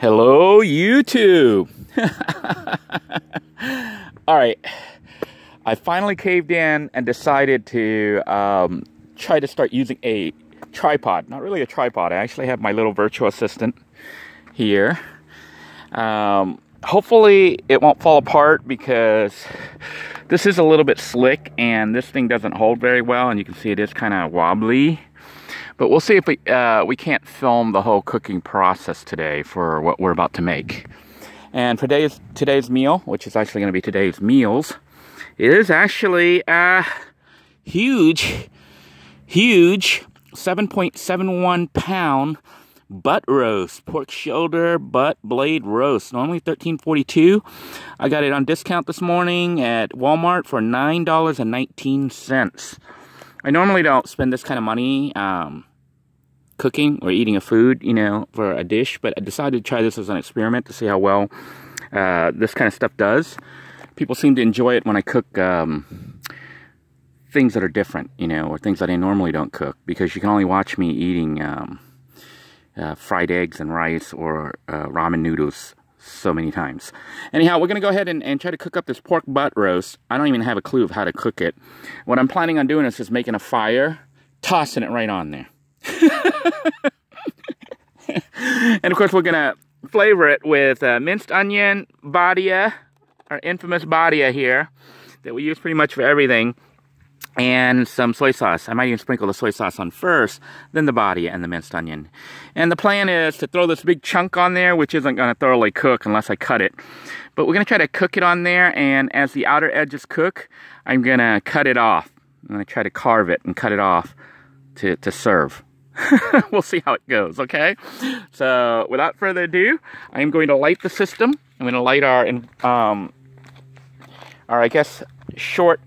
Hello, YouTube. All right, I finally caved in and decided to try to start using a tripod. Not really a tripod. I actually have my little virtual assistant here. Hopefully it won't fall apart because this is a little bit slick and this thing doesn't hold very well, and you can see it is kind of wobbly. But we'll see if we can't film the whole cooking process today for what we're about to make. And for today's meal, which is actually going to be today's meals, is actually a huge 7.71 pound butt roast, pork shoulder butt blade roast. Normally $13.42. I got it on discount this morning at Walmart for $9.19. I normally don't spend this kind of money cooking or eating a food, you know, for a dish, but I decided to try this as an experiment to see how well this kind of stuff does. People seem to enjoy it when I cook things that are different, you know, or things that I normally don't cook, because you can only watch me eating fried eggs and rice or ramen noodles so many times. Anyhow, we're going to go ahead and try to cook up this pork butt roast. I don't even have a clue of how to cook it. What I'm planning on doing is just making a fire, tossing it right on there. And of course, we're going to flavor it with minced onion, badia, our infamous badia here, that we use pretty much for everything, and some soy sauce. I might even sprinkle the soy sauce on first, then the badia and the minced onion. And the plan is to throw this big chunk on there, which isn't going to thoroughly cook unless I cut it. But we're going to try to cook it on there, and as the outer edges cook, I'm going to cut it off. I'm going to try to carve it and cut it off to serve. We'll see how it goes, okay? So, without further ado, I'm going to light the system. I'm going to light our I guess, short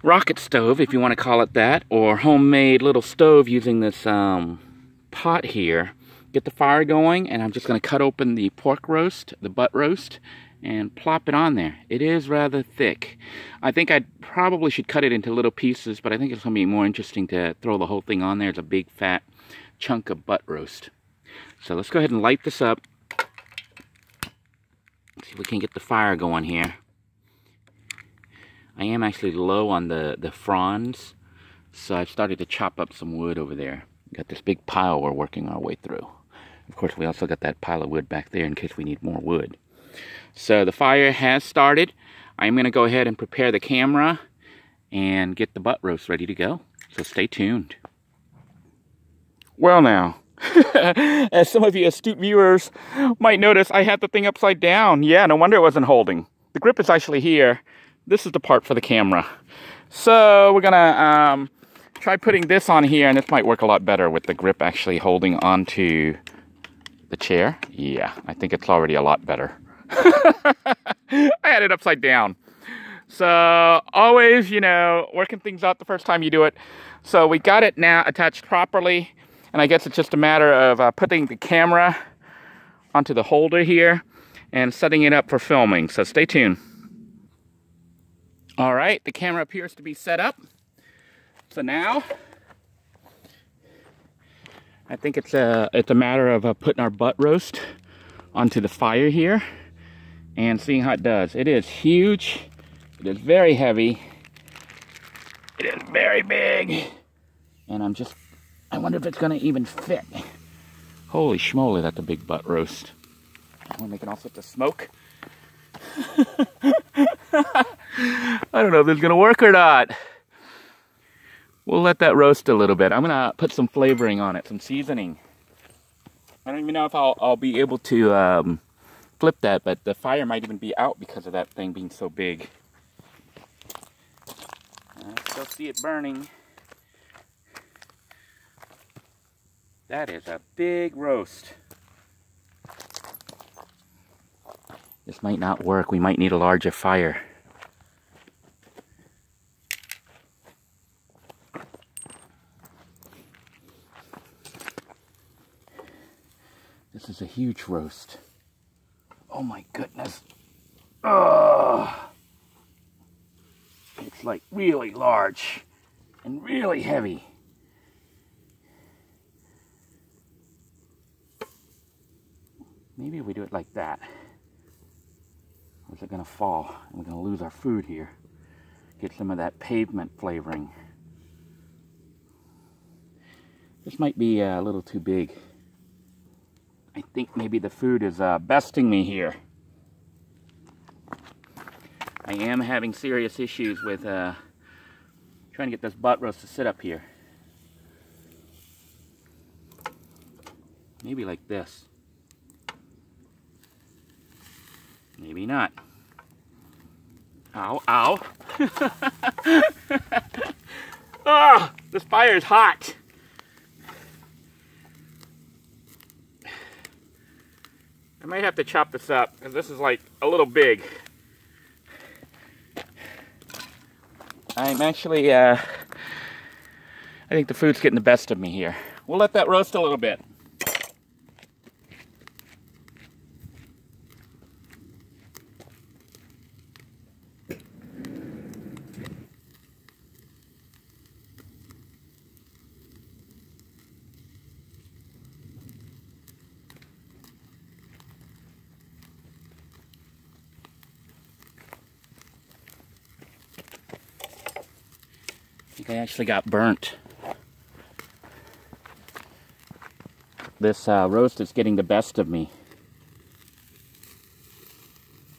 rocket stove, if you want to call it that, or homemade little stove using this pot here. Get the fire going, and I'm just going to cut open the pork roast, the butt roast, and plop it on there. It is rather thick. I think I probably should cut it into little pieces, but I think it's going to be more interesting to throw the whole thing on there as a big fat chunk of butt roast. So let's go ahead and light this up. See if we can get the fire going here. I am actually low on the fronds, so I've started to chop up some wood over there. Got this big pile we're working our way through. Of course, we also got that pile of wood back there in case we need more wood. So the fire has started. I'm going to go ahead and prepare the camera and get the butt roast ready to go. So stay tuned. Well now, as some of you astute viewers might notice, I had the thing upside down. Yeah, no wonder it wasn't holding. The grip is actually here. This is the part for the camera. So we're gonna try putting this on here, and this might work a lot better with the grip actually holding onto the chair. Yeah, I think it's already a lot better. I had it upside down. So always, you know, working things out the first time you do it. So we got it now attached properly, and I guess it's just a matter of putting the camera onto the holder here and setting it up for filming. So stay tuned. All right, the camera appears to be set up. So now, I think it's a matter of putting our butt roast onto the fire here and seeing how it does. It is huge. It is very heavy. It is very big. And I wonder if it's gonna even fit. Holy schmoly, that's a big butt roast. I'm gonna make it all sorts of smoke. I don't know if this is gonna work or not. We'll let that roast a little bit. I'm gonna put some flavoring on it, some seasoning. I don't even know if I'll be able to flip that, but the fire might even be out because of that thing being so big. I still see it burning. That is a big roast. This might not work. We might need a larger fire. This is a huge roast. Oh my goodness. Oh, it's like really large and really heavy. Maybe we do it like that. Or is it going to fall? And we're going to lose our food here. Get some of that pavement flavoring. This might be a little too big. I think maybe the food is besting me here. I am having serious issues with trying to get this butt roast to sit up here. Maybe like this. Maybe not. Ow, ow. Oh, this fire is hot. I might have to chop this up because this is like a little big. I'm actually, I think the food's getting the best of me here. We'll let that roast a little bit. I think I actually got burnt. This roast is getting the best of me.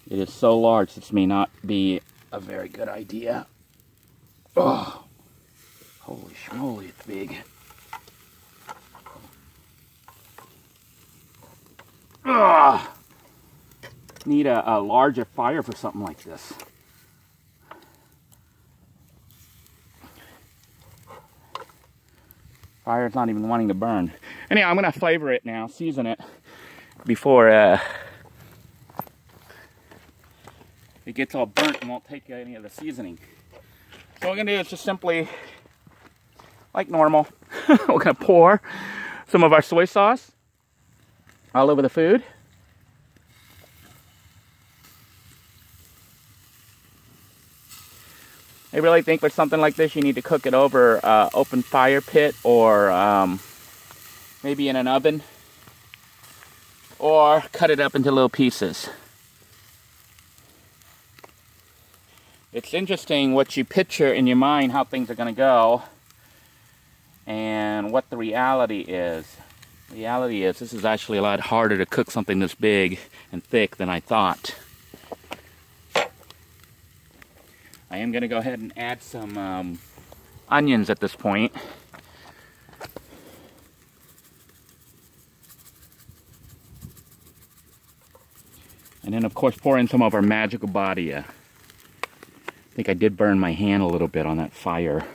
It is so large, this may not be a very good idea. Oh, holy schmoly, it's big. Ugh. Need a larger fire for something like this. Fire's not even wanting to burn. Anyhow, I'm going to flavor it now, season it, before it gets all burnt and won't take any of the seasoning. So what we're going to do is just simply, like normal, we're going to pour some of our soy sauce all over the food. I really think with something like this, you need to cook it over open fire pit or maybe in an oven, or cut it up into little pieces. It's interesting what you picture in your mind, how things are going to go, and what the reality is. The reality is this is actually a lot harder to cook something this big and thick than I thought. I am going to go ahead and add some onions at this point. And then of course pour in some of our magical badia. I think I did burn my hand a little bit on that fire.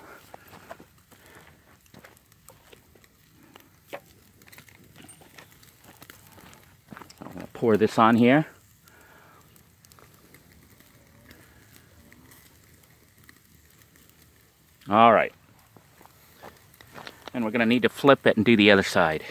I'm going to pour this on here. All right. And we're going to need to flip it and do the other side.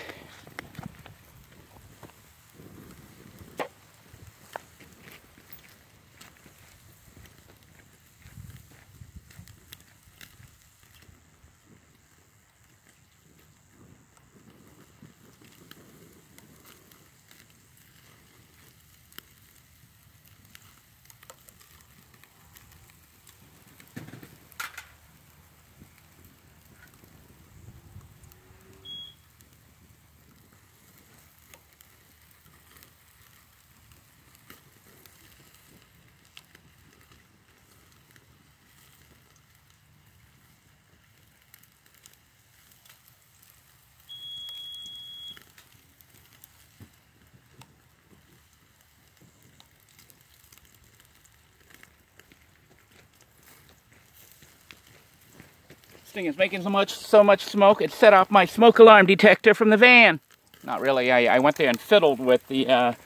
This thing is making so much smoke, it set off my smoke alarm detector from the van. Not really, I went there and fiddled with the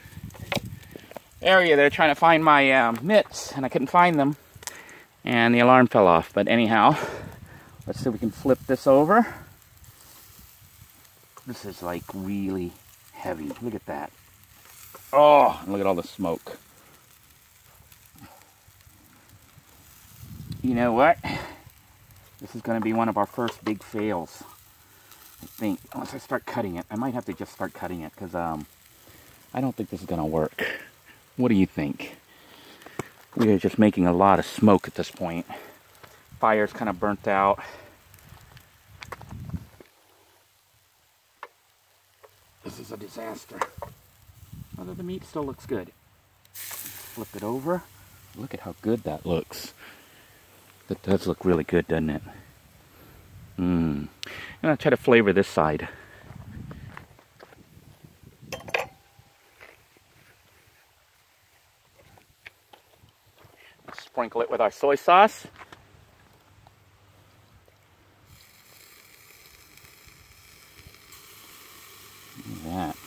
area there trying to find my mitts, and I couldn't find them, and the alarm fell off. But anyhow, let's see if we can flip this over. This is like really heavy, look at that. Oh, and look at all the smoke. You know what? This is going to be one of our first big fails, I think, unless I start cutting it. I might have to just start cutting it, because I don't think this is gonna work. What do you think? We are just making a lot of smoke at this point. Fire's kind of burnt out. This is a disaster. Although the meat still looks good. Flip it over. Look at how good that looks. That does look really good, doesn't it? I'm gonna try to flavor this side. Sprinkle it with our soy sauce. Look at that.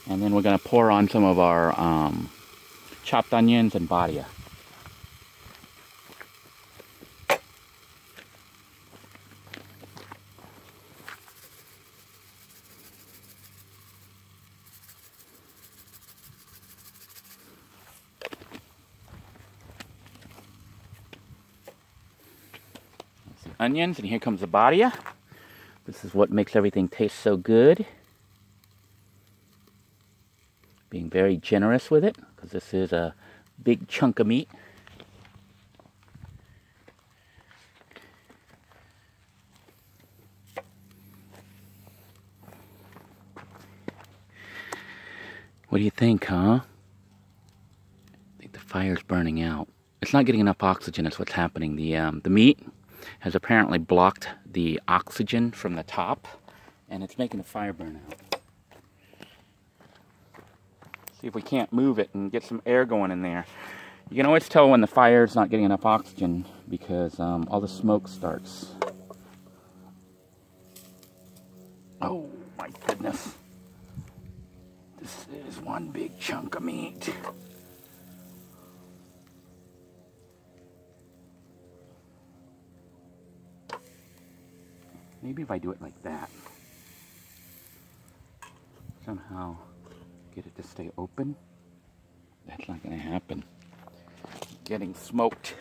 And then we're going to pour on some of our chopped onions and badia. Onions, and here comes the badia. This is what makes everything taste so good. Being very generous with it, because this is a big chunk of meat. What do you think, huh? I think the fire's burning out. It's not getting enough oxygen, that's what's happening. The meat has apparently blocked the oxygen from the top, and it's making the fire burn out. See if we can't move it and get some air going in there. You can always tell when the fire's not getting enough oxygen because all the smoke starts. Oh my goodness. This is one big chunk of meat. Maybe if I do it like that. Somehow get it to stay open. That's not going to happen. Getting smoked.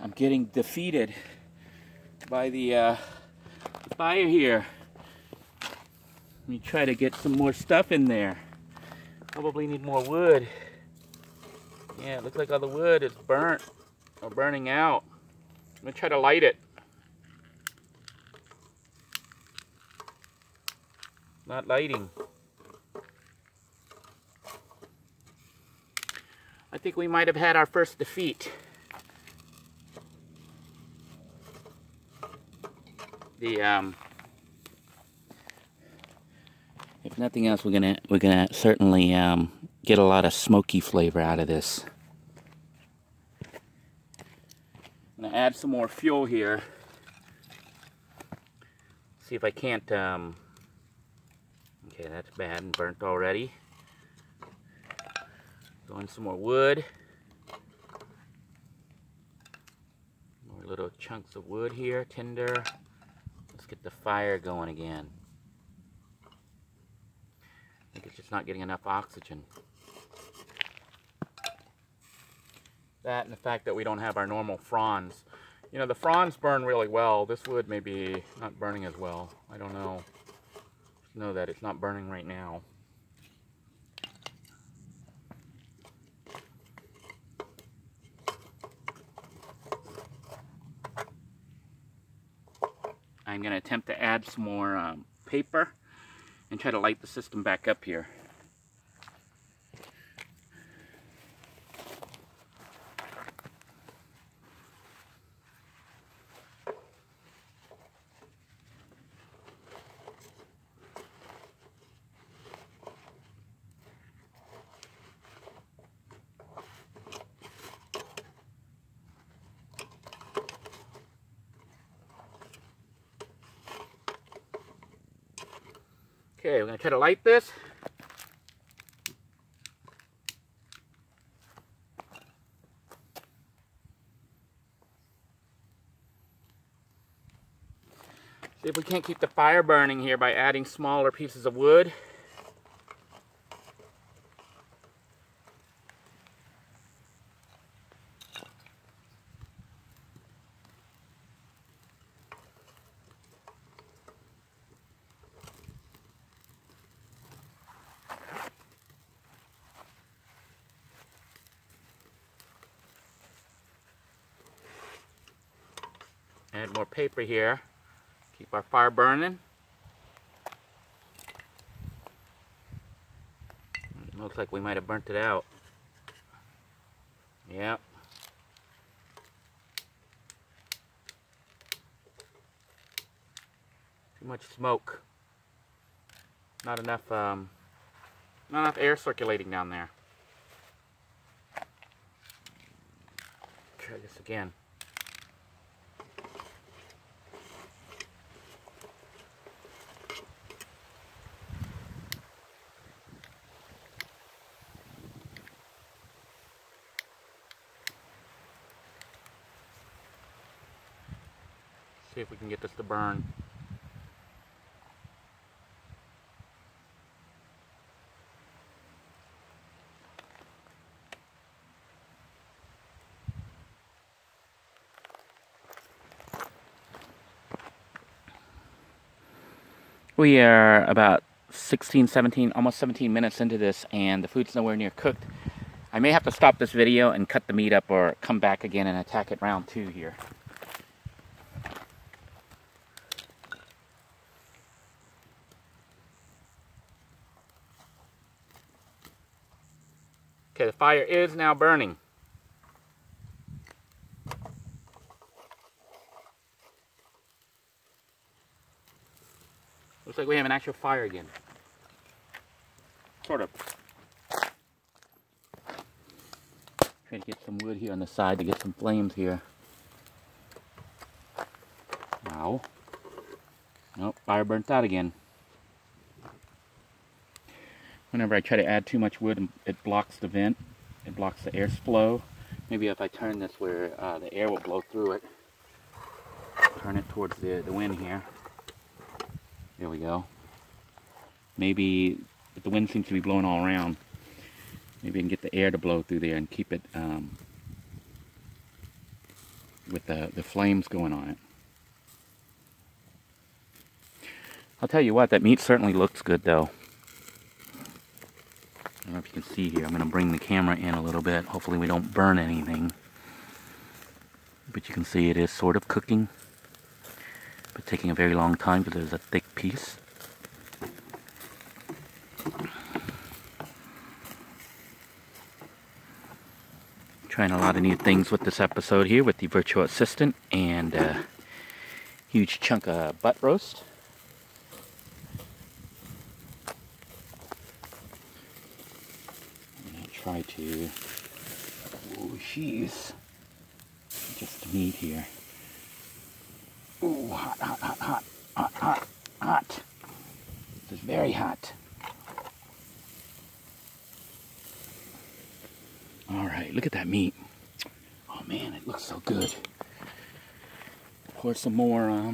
I'm getting defeated by the fire here. Let me try to get some more stuff in there. Probably need more wood. Yeah, it looks like all the wood is burnt or burning out. I'm going to try to light it. Not lighting. I think we might have had our first defeat. If nothing else, we're gonna certainly get a lot of smoky flavor out of this. I'm gonna add some more fuel here. See if I can't. Okay, that's bad and burnt already. Throw in some more wood. More little chunks of wood here, tinder. Let's get the fire going again. I think it's just not getting enough oxygen. That and the fact that we don't have our normal fronds. You know, the fronds burn really well. This wood may be not burning as well. I don't know. Just know that it's not burning right now. I'm going to attempt to add some more paper and try to light the system back up here. Okay, we're going to try to light this. See if we can't keep the fire burning here by adding smaller pieces of wood. Add more paper here. Keep our fire burning. It looks like we might have burnt it out. Yep. Too much smoke. Not enough air circulating down there. Try this again. See if we can get this to burn. We are about 16, 17, almost 17 minutes into this, and the food's nowhere near cooked. I may have to stop this video and cut the meat up or come back again and attack it round 2 here. Okay, the fire is now burning. Looks like we have an actual fire again. Sort of. Trying to get some wood here on the side to get some flames here. Ow. Nope, fire burnt out again. Whenever I try to add too much wood, it blocks the vent. It blocks the airflow. Maybe if I turn this where the air will blow through it. Turn it towards the wind here. There we go. Maybe, but the wind seems to be blowing all around. Maybe I can get the air to blow through there and keep it with the flames going on it. I'll tell you what, that meat certainly looks good though. I don't know if you can see here. I'm going to bring the camera in a little bit. Hopefully we don't burn anything. But you can see it is sort of cooking. But taking a very long time because there's a thick piece. Trying a lot of new things with this episode here with the virtual assistant and a huge chunk of butt roast. I'm going to try to, oh jeez, just the meat here. Ooh, hot, hot, hot, hot, hot, hot, hot. This is very hot. Alright, look at that meat. Oh man, it looks so good. Pour some more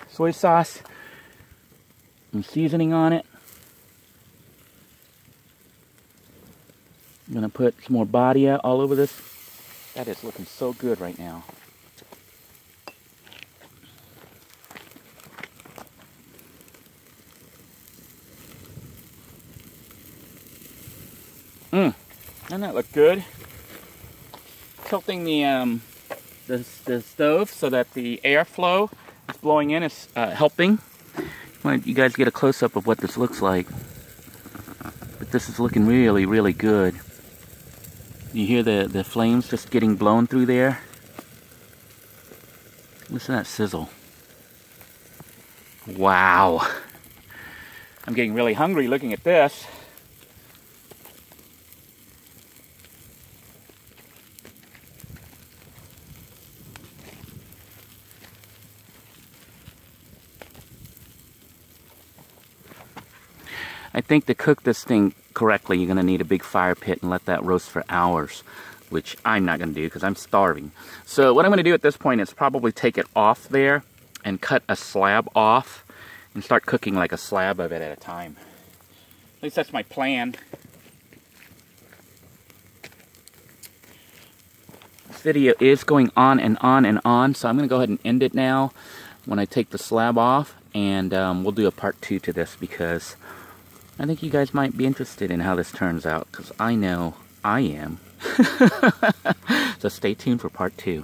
soy sauce and seasoning on it. I'm going to put some more badia all over this. That is looking so good right now. Doesn't that look good? Tilting the stove so that the airflow is blowing in is helping. I want you guys to get a close-up of what this looks like. But this is looking really, really good. You hear the flames just getting blown through there? Listen to that sizzle. Wow. I'm getting really hungry looking at this. I think to cook this thing correctly, you're going to need a big fire pit and let that roast for hours, which I'm not going to do because I'm starving. So what I'm going to do at this point is probably take it off there and cut a slab off and start cooking like a slab of it at a time. At least that's my plan. This video is going on and on and on, so I'm going to go ahead and end it now when I take the slab off, and we'll do a part 2 to this because I think you guys might be interested in how this turns out, because I know I am. So stay tuned for part 2.